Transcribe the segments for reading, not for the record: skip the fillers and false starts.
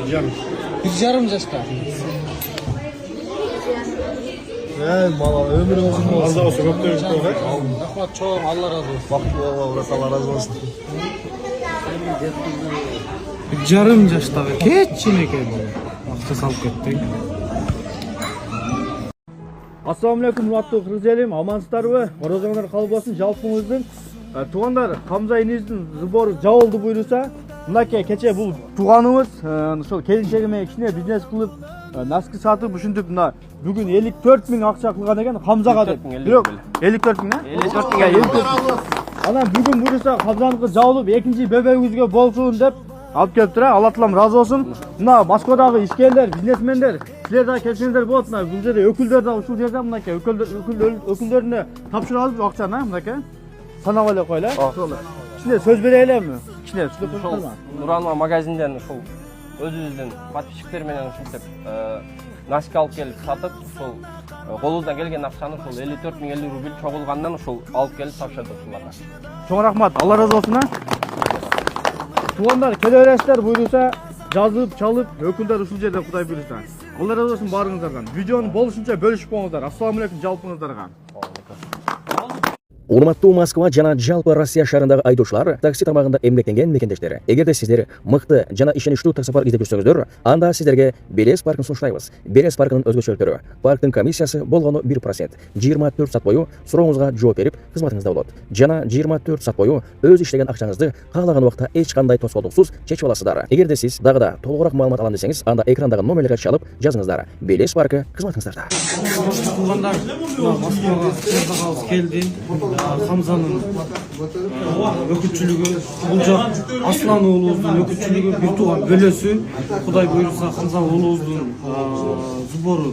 1,5 жашта. Мала өмір болсын. Азда болса көптен көп. Рахмат чоң, Алла разы болсын. Бақытты болыңыз, Алла разы болсын. 1,5 жаштагы кечинекей бала. Акча салып кетти. Ассаламу алейкум, урматтуу кыргыз элим, амансыздарбы? Орозоңдар кабыл болсун, жалпыңыздын туугандар Хамза инибиздин сбору жабылды буйруса, мынакей кече бул тууганыбыз ошол келинчеги менен кичине бизнес кылып, носки сатып ушинтип мына бүгүн 54 миң акча кылган экен Хамзага деп. Бирок 54 миң, 54 миң. Анан бүгүн буйруса Хамзаныкы жабылып, экинчи бөбөгүбүзгө болсун деп алып келиптир. Алла таалам разы болсун. Мына Москвадагы ишкерлер, бизнесмендер, силер да келсеңиздер болот. Мына бул жерде өкүлдөр да ушул жерде мынакей өкүлдөрүнө тапшырабыз акчаны, мынакей. Санап эле койлу. Кичине сөз берелеми? Кичине сөз берсеңиз. Нуралма магазинден ушул өзүбүздүн подписчиктер менен ушинтип носки алып келип сатып, ушул колубуздан келген акчаны ушул 54 миң 50 рубль чогулгандан ушул алып келип тапшырдык ушуларга. Чоң рахмат. Алла разы болсун. Туугандар келе бересиздер, буйруса жазып, чалып, өкүлдөр ушул жерде Кудай буйруса. Алла разы болсун баарыңыздардан. Видеону болушунча бөлүшүп коңуздар. Ассаламу алейкум жалпыңыздарга. Урматтуу Москва жана жалпы Россия шаарындагы айдоочулар, такси тармагында эмгектенген мекендештер. Эгерде сиздер мыкты жана ишеничтүү таксопар издеп жүрсөңүздөр, анда сиздерге Белес паркын сунуштайбыз. Белес паркынын өзгөчөлүктөрү: парктын комиссиясы болгону 1%, 24 саат бою сурооңузга жооп берип, кызматыңызда болот. Жана 24 саат бою өз иштеген акчаңызды каалаган убакта эч кандай тоскоолдуксуз чечип аласыздар. Эгерде сиз дагы да толугураак маалымат алам десеңиз, анда экрандагы номерлерге чалып жазыңыздар. Белес паркы кызматыңыздарда. Туугандар, Москвага кызыгабыз келди. Хамзанын өкүтчүлүгү, бул жак Аслан уулубуздун өкүтчүлүгү, бир тууган бөлөсү. Кудай буйруса Хамза уулубуздун сбору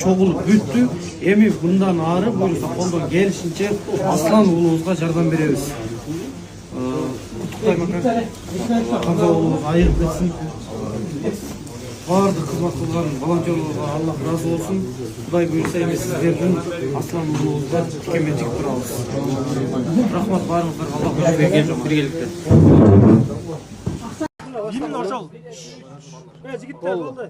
чогулуп бүттү. Эми мындан ары буйруса колдон келишинче Аслан уулубузга жардам беребиз. Куттуктайм ака. Хамза уулубуз айыгып кетсин. Бардык кызмат кылган волонтерлорго Аллах разы болсун. Кудай буйруса эми сиздердин Аслан уулубузга тикеме тик турабыз. Рахмат баарыңыздарга, Аллах өзү берген жок биргеликте. Именно ошол. Жигиттер болду.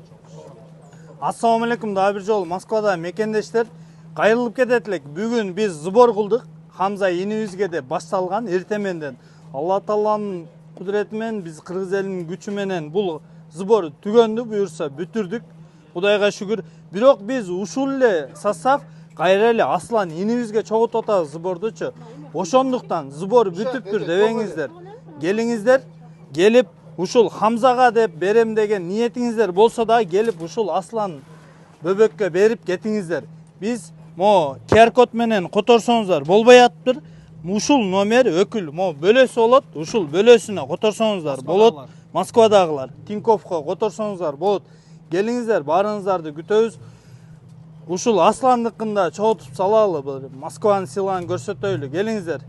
Ассаламу алейкум, дагы бир жолу Москвада мекендештер кайрылып кетет элек. Бүгүн биз сбор кылдык. Хамза инибизге деп башталган эртеменден. Алла тааланын кудурети менен биз кыргыз элинин күчү менен бул сбор түгөндү, буюрса бүтүрдүк. Кудайга шүгүр. Бирок биз ушул эле состав кайра эле Аслан инибизге чогултуп атабыз сбордучу. Ошондуктан сбор бүтүптүр дебеңиздер. Келиңиздер, келип ушул Хамзага деп берем деген ниетиңиздер болсо да келип ушул Аслан бөбөккө берип кетиңиздер. Биз QR код менен которсоңуздар болбой атыптыр. Ушул номер өкүл бөлөсү болот. Ушул бөлөсүнө которсоңуздар болот. Москвадагылар Тиньковко которсоңуздар болот. Келиңиздер, баарыңыздарды күтөбүз. Ушул Асландыкында чогултуп салалы, Москванын сыйлыгын көрсөтөйлү. Келиңиздер.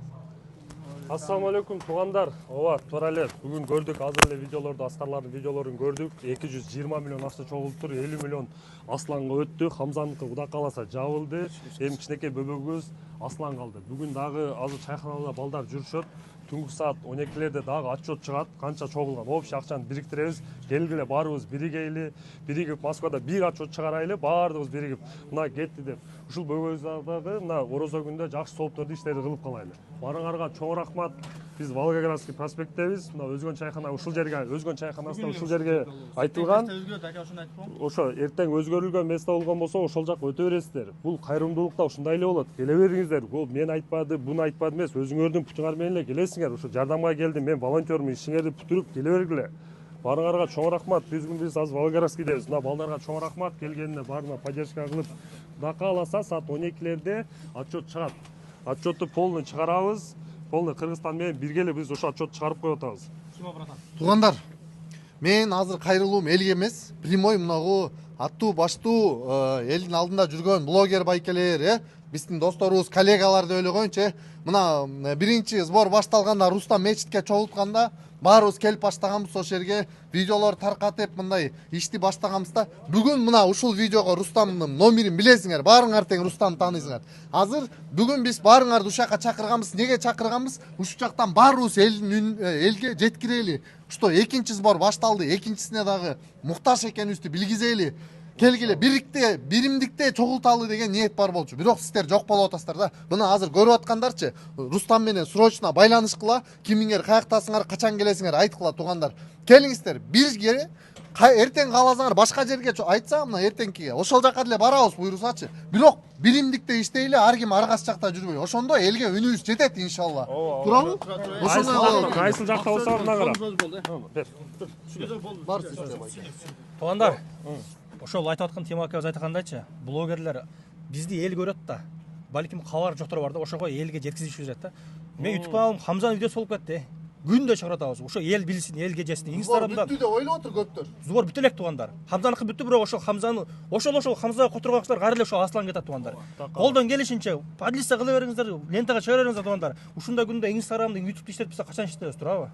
Ассаламу алейкум туугандар. Ооба, туура эле. Бүгүн көрдүк, азыр эле видеолорду, Аскарлардын видеолорун көрдүк. 220 миллион акча чогултур, 50 миллион Асланга өттү. Хамзаныкы Кудай кааласа жабылды. Эми кичинекей бөбөгүбүз Аслан калды. Бүгүн дагы азыр чайханада балдар жүрүшөт. Түнкү саат 12-лерде дагы отчет чыгат, канча чогулган. Общий акчаны бириктиребиз. Келгиле баарыбыз биригейли, биригип Москвада бир отчет чыгарайлы, баардыгыбыз биригип мына кетти деп. Ушул бөгөздагы мына орозо күндө жакшы соопторду иштерди кылып калайлы. Барыңарга чоң рахмат. Биз Волгоградский проспекттебиз. Мына өзгөн чайхана ушул жерге, өзгөн чайханасында ушул жерге айтылган. Ошо эртең өзгөрүлгөн место болгон болсо ошол жакка өтө бересиздер. Бул кайрымдуулукта ушундай эле болот. Келе бериңиздер. Бул мен айтпады, буну айтпады эмес, өзүңөрдүн путуңар менен эле келесиңер. Ушу жардамга келдим, мен волонтёрмун, ишиңерди бүтүрүп келе бергиле. Барыңарга чоң рахмат. Биз азыр Волгоградскийдебиз. Мына балдарга чоң рахмат келгенине, баарына поддержка кылып. Кудай кааласа саат 12-лерде отчет чыгат. Отчетту полный чыгарабыз. Полный Кыргызстан менен биргеле биз ошо отчет чыгарып коюп атабыз. Туугандар, мен азыр кайрылуум элге эмес, прямой мынагу аттуу баштуу элдин алдында жүргөн блогер байкелер, биздин досторубуз, коллегалар деп эле коеюнчу. Мына биринчи сбор башталганда Рустам мечитке чогултканда баарыбыз келип баштаганбыз ошол жерге, видеолор таркатып мындай ишти баштаганбызда. Бүгүн мына ушул видеого Рустамдын номерин билесиңер, баарыңар тең Рустамды тааныйсыңар. Азыр бүгүн биз баарыңарды ушул жака чакырганбыз. Неге чакырганбыз? Ушул жактан баарыбыз элге жеткирели. Что экинчи сбор башталды, экинчисине дагы муктаж экенибизди билгизели. Келгиле бирикте, биримдикте чогулталы деген ниет бар болчу. Бирок сиздер жок болуп атасыздар да. Мына азыр көрүп аткандарчы, Рустам менен срочно байланышкыла, кимиңер каяктасыңар, качан келесиңер айткыла туугандар. Келиңиздер, бирге эртең кааласаңар башка жерге айтса, мына эртеңкиге ошол жака деле барабыз буйрусачы. Бирок биримдикте иштейли, ар ким ар кайсы жакта жүрбөй. Ошондо элге үнүбүз жетет иншалла. Туурабы? Ошондо кайсы жакта болсо мына кара. бар сизде. Туугандар, ошол айтып аткан Тимок акабыз айткандайчы, блогерлер бизди эл көрөт да. Балким кабар жоктор бар да, ошого элге жеткизип жүрөт да. Мен YouTube каналым Хамзанын видеосу болуп кетти. Күндө чыгарабыз. Ошо эл билсин, элге жетсин. Инстаграмда бүттү деп ойлоп отур көптөр. Зубор бүтө элек туугандар. Хамзаныкы бүттү, бирок ошол Хамзаны, ошол Хамзага которгон кыздар кайра эле ошо Аслан кетет туугандар. Колдон келишинче подлиция кыла бериңиздер, лентага чыгара бериңиздер туугандар. Ушундай күндө Инстаграмды, YouTубду иштетип биз качан иштебиз, туурабы?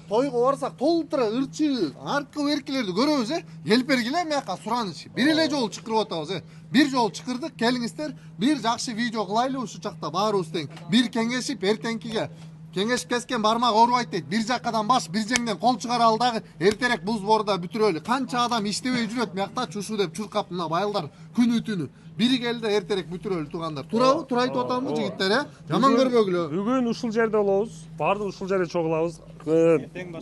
Тойго барсак толтура ырчы, аркы эркилерди көрөбүз, келип бергиле мияка сураныч. Бир эле жолу чакырып атабыз, Бир жолу чакырдык, келиңиздер, бир жакшы видео кылайлы ушул жакта баарыбыз тең. Бир кеңешип эртеңкиге кеңеш кескен бармак оорубайт дейт. Бир жакадан баш, бир жеңден кол чыгаралы дагы эртерээк бул сборду бүтүрөлү. Канча адам иштебей жүрөт мыякта чушу деп чуркап мына байылдар күнү түнү. Бири келди эртерээк бүтүрөлү туугандар. Туурабы? Туура айтып атамбы жигиттер, Жаман көрбөгүлө. Бүгүн ушул жерде болобуз. Баардык ушул жерде чогулабыз. Эртең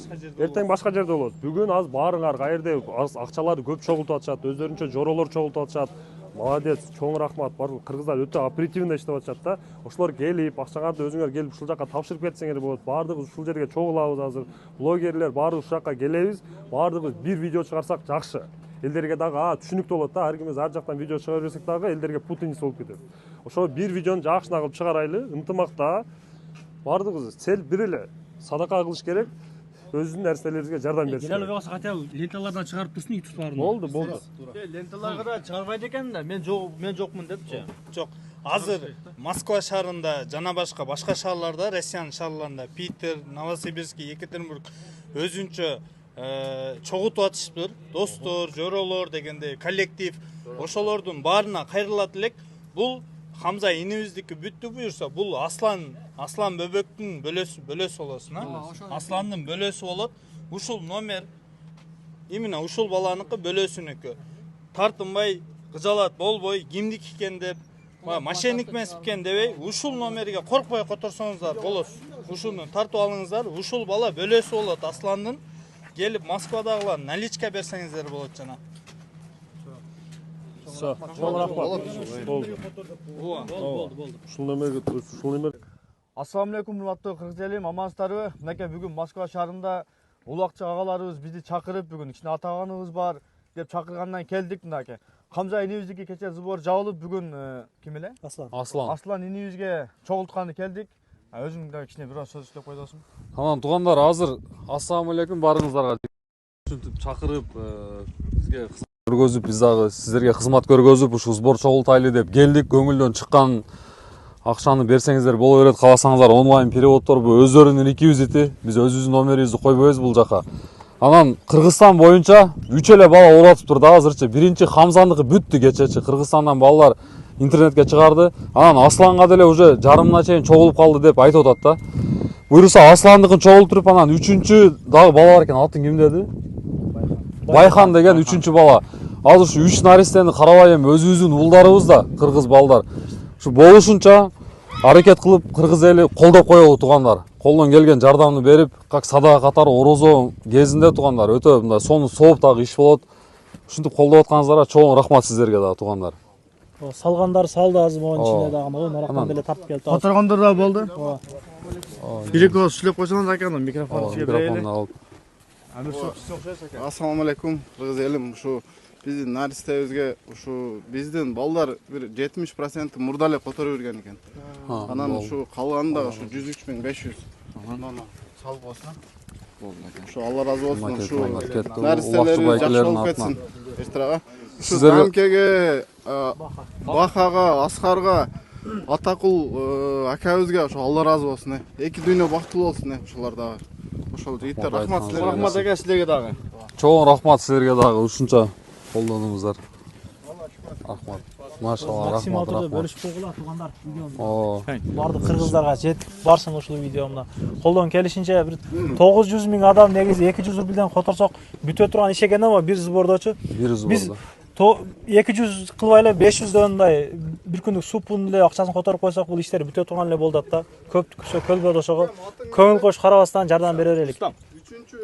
башка жерде болобуз. Бүгүн аз баарыңар каерде акчаларды көп чогултуп атышат, өздөрүнчө жоролор чогултуп атышат. Молодец, чоң рахмат. Барлык кыргыздар өтө оперативно иштеп атышат да. Ошолор келип, акчаңарды өзүңөр келип ушул жака тапшырып кетсеңер болот. Баардыгыбыз ушул жерге чогулабыз азыр. Блогерлер баардыгы ушул жака келебиз. Баардыгыбыз бир видео чыгарсак жакшы. Элдерге дагы түшүнүктүү болот да. Ар кимиз ар жактан видео чыгара берсек дагы элдерге путаница болуп кетет. Ошо бир видеону жакшына кылып чыгарайлы, ынтымакта. Баардыгыбыз цел бир эле. Садака кылыш керек. Өзүнүн нерселерибизге жардам берсин. Келе албай калса катя ленталардан чыгарып турсун YouTube-барына. Болду. Ленталарга да чыгарбайт экен да, мен жокмун депчи. Жок. Азыр Москва шаарында жана башка шаарларда, Россиянын шаарларында, Питер, Новосибирск, Екатеринбург өзүнчө чогултуп атышыптыр. Достор, жоролор дегенде коллектив, ошолордун баарына кайрылат элек. Бул Хамза инибиздики бүттү буюрса, бул Аслан бөбөктүн бөлөсү болосун, Асландын бөлөсү болот. Ушул номер именно ушул баланыкы бөлөсүнүкү. Тартынбай, кыжалат болбой, кимдик экен деп, мошенник эмес экен дебей, ушул номерге коркпой которсоңуздар болот. Ушуну тартып алыңыздар. Ушул бала бөлөсү болот Асландын. Келип Москвадагылар наличка берсеңиздер болот жана. Чоң рахмат. Болду. Ушул номер. Ассаламу алейкум, урматтуу кыргыз элим, амансыздарбы? Мынакей бүгүн Москва шаарында улакчы агаларыбыз бизди чакырып, бүгүн кичине атаганыбыз бар деп чакыргандан келдик мынакей. Хамза инибиздики кече сбор жабылып, бүгүн ким эле? Аслан инибизге чогултканы келдик. Өзүң да кичине бир сөз сөйлөп койдосуң. Тамам, туугандар, азыр ассаламу алейкум баарыңыздарга ушинтип чакырып, бизге көргөзүп, биз дагы сиздерге кызмат көргөзүп, ушул сбор чогултайлы деп келдик. Көңүлдөн чыккан акчаны берсеңиздер боло берет, кааласаңыздар онлайн переводдор бу өздөрүнүн реквизити, биз өзүбүздүн номерибизди койбойбуз бул жака. Анан Кыргызстан боюнча 3 эле бала оратыптыр да азырчы. Биринчи Хамзаныкы бүттү кечечи. Кыргызстандан балалар интернетке чыгарды. Анан Асланга деле уже жарымына чейин чогулуп калды деп айтып атат да. Буюрса Асландыкын чогултуруп, анан 3-чү дагы бала бар экен. Атын ким деди? Байхан деген 3-чү бала. Азыр ушу 3 наристени карабай эми өзүбүздүн уулдарыбыз да, кыргыз балдар. Ушу болушунча аракет кылып кыргыз эли колдоп коелу туугандар. Колдон келген жардамды берип, как садака катары орозо кезинде туугандар өтө мындай сону сооп дагы иш болот. Ушинтип колдоп атканыңыздарга чоң рахмат сиздерге дагы туугандар. Салгандар салды азыр могун ичинде дагы нарактан деле тартып келди. Которгондор да болду. Бирикөө сүйлөп койсоңуз экен, микрофон сизге берели. Ассаламу алейкум, кыргыз элим. Ушу биздин наристебизге ушу биздин балдар бир 70% мурда эле которуп жүргөн экен. Анан ушу калганда ушу 103.500 салып койсуң. Ушу Алла разы болсун. Ушу наристелери жакшы болуп кетсин. Эстирага. Ушу Замкеге, Бахага, Аскарга Атакул акабызга ошо Алла разы болсун. Эки дүйнө бактылуу болсун ушулар дагы. Ошол жигиттер рахмат силерге. Рахмат ака силерге дагы. Чоң рахмат силерге дагы ушунча колдонуңуздар. Рахмат. Машалла, максимал рахмат, түрдө рахмат. бөлүшүп койгула туугандар видеону. О, Барды кыргыздарга жетип барсын ушул видеомда. Колдон келишинче бир 900 миң адам негизи 200 рубльден которсок бүтө турган иш экен да бир сбордочу. Биз 200 кылбай эле 500дөн мындай бир күндүк супун эле акчасын которуп койсок бул иштер бүтө турган эле болот да. Көптүксө көлбөдө ошого көңүл коюш карабастан жардам бере берелик. Үчүнчү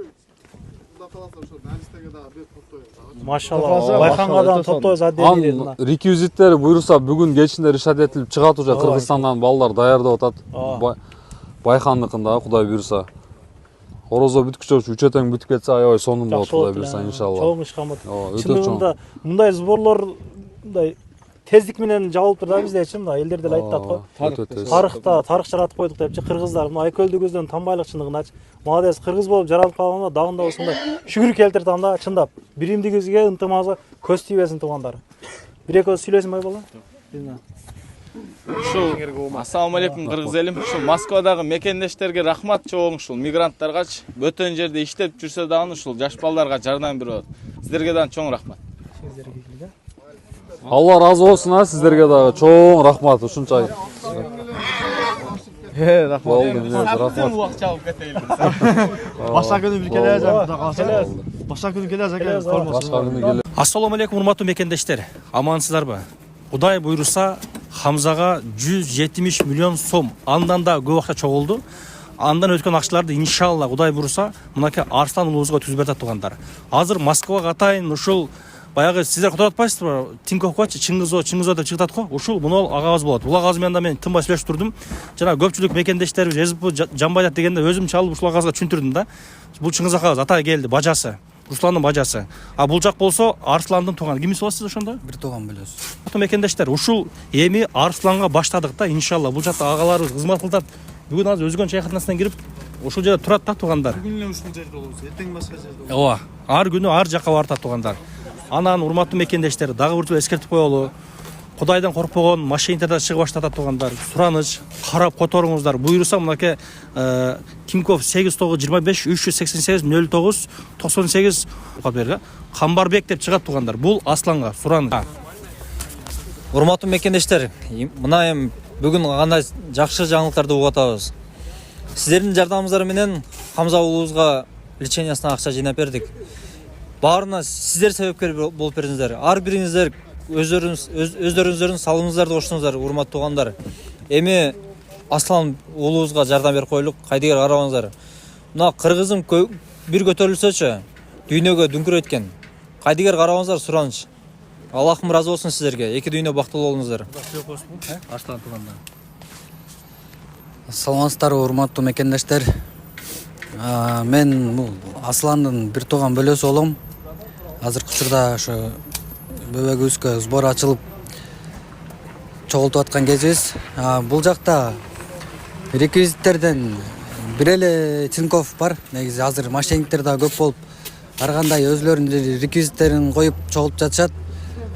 кудай кааласа ошо наристеге дагы бир топтойбуз. Машалла. Байкангадан топтойбуз аддени мына. реквизиттери буюрса бүгүн кечинде решат этилип чыгат уже Кыргызстандан балдар даярдап атат. Байкандыкында Кудай буюрса. Орозо бүткүчө 3 тең бүтүп кетсе аябай сонун болот Кудай буюрса иншалла. Чоң иш камат. Өтө чоң. Чындыгында мындай сборлор мындай тездик менен жабылып турда биздечи мындай элдер деле айтат го. Тарыхта тарых жаратып койдук депчи кыргыздар. Мына Айкөлдүгүздөн танбайлык чындыгындачы. Молодец кыргыз болуп жаралып калганда дагында болсундай шүгүр келтирет анда чындап. Биримдигибизге ынтымагыбызга көз тийбесин туугандар. Бир экөөбүз сүйлөсүн байбала. Ушул ассаламу алейкум кыргыз элим. Ушул Москвадагы мекендештерге рахмат чоң ушул мигранттаргачы бөтөн жерде иштеп жүрсө дагы ушул жаш балдарга жардам берип атат. Сиздерге дагы чоң рахмат. Алла разы болсун сиздерге дагы чоң рахмат ушунча. Рахмат. Убакча алып кетейли. Башка күнү бир келе жатам, Кудай кааласа. Башка күнү келе жатам, Башка күнү келе. Ассаламу алейкум урматтуу мекендештер. Амансыздарбы? Кудай буйруса Хамзага 170 миллион сом андан да көп акча чогулду. Андан өткөн акчаларды иншалла Кудай буйруса мынакей Арслан уулубузга түзүп берет туугандар. Азыр Москвага атайын ушул баягы сиздер которуп атпайсызбы? Тиньковгачы Чыңгызо деп чыгытат го. Ушул мунул агабыз болот. Бул агабыз менен да мен тынбай сүйлөшүп турдум. Жана көпчүлүк мекендештерибиз СБП жанбайт дегенде өзүм чалып ушул агабызга түшүндүрдүм да. Бул Чыңгыз акабыз ата келди, бажасы. Русландын бажасы. А бул жак болсо Арсландын тууганы. Кимиз болосуз ошондо? Бир тууган белебиз. Мекендештер, ушул эми Арсланга баштадык да, иншалла. Бул жакта агаларыбыз кызмат кылат. Бүгүн азыр өзгөн чай катнасынан кирип, ушул жерде турат да туугандар. Бүгүн эле ушул жерде болобуз, эртең башка жерде болобуз. Ооба, ар күнү ар жакка барат туугандар. Анан урматтуу мекендештер, дагы бир жолу эскертип коелу. Кудайдан коркпогон машиналарда чыгып баштатат туугандар. Сураныч, карап которуңуздар. Буйруса мынакей Тиньков 8925 388 09 98 берге. Камбарбек деп чыгат туугандар. Бул Асланга сураныч. Урматтуу мекендештер, мына эми бүгүн кандай жакшы жаңылыктарды угуп атабыз. Сиздердин жардамыңыздар менен Хамза уулубузга лечениясына акча жыйнап бердик. Баарына сиздер себепкер болуп бердиңиздер. Ар бириңиздер өздөрүңүздөрдүн салымыңыздарды коштуңуздар, урматтуу туугандар. Эми Аслан уулубузга жардам берип коелук, кайдыгер карабаңыздар. Мына кыргызым бир көтөрүлсөчү, дүйнөгө дүңкүрөйткөн. Кайдыгер карабаңыздар, сураныч. Аллахым разы болсун сиздерге. Эки дүйнө бактылуу болуңуздар. Аслан туугандар. Саламатсыздарбы, урматтуу мекендештер. Мен Асландын бир тууган бөлөсү болом. Азыркы учурда ошо бөбөгүбүзгө сбор ачылып чогултуп аткан кезибиз. Бул жакта реквизиттерден бир эле Тиньков бар. Негизи азыр мошенниктер да көп болуп, ар кандай өзлөрүнүн реквизиттерин коюп чогултуп жатышат.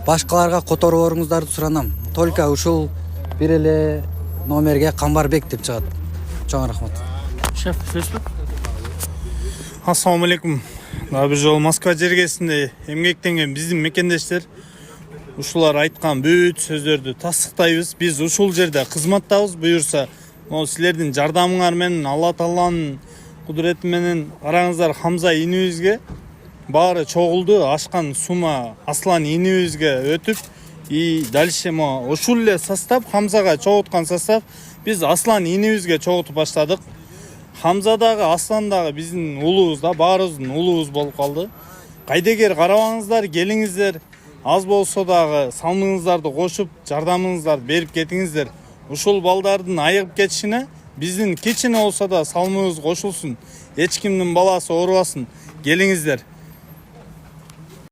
Башкаларга которбооруңуздарды суранам. Только ушул бир эле номерге Камбарбек деп чыгат. Чоң рахмат. Шеф, сөзбү? Ассаламу алейкум. Бир жолу Москва жергесинде эмгектенген биздин мекендештер ушулар айткан бүт сөздөрдү тастыктайбыз. Биз ушул жерде кызматтабыз. Буюрса, силердин жардамыңар менен Алла Тааланын кудурети менен караңыздар, Хамза инибизге баары чогулду, ашкан сума Аслан инибизге өтүп, и дальше ушул эле состав, Хамзага чогуткан состав биз Аслан инибизге чогутуп баштадык. Хамза дагы, Аслан дагы биздин уулубуз да, баарыбыздын уулубуз болуп калды. Кайдыгер карабаңыздар, келиңиздер, аз болсо дагы салымыңыздарды кошуп, жардамыңыздарды берип кетиңиздер. Ушул балдардын айыгып кетишине биздин кичине болсо да салымыбыз кошулсун. Эч кимдин баласы оорубасын. Келиңиздер.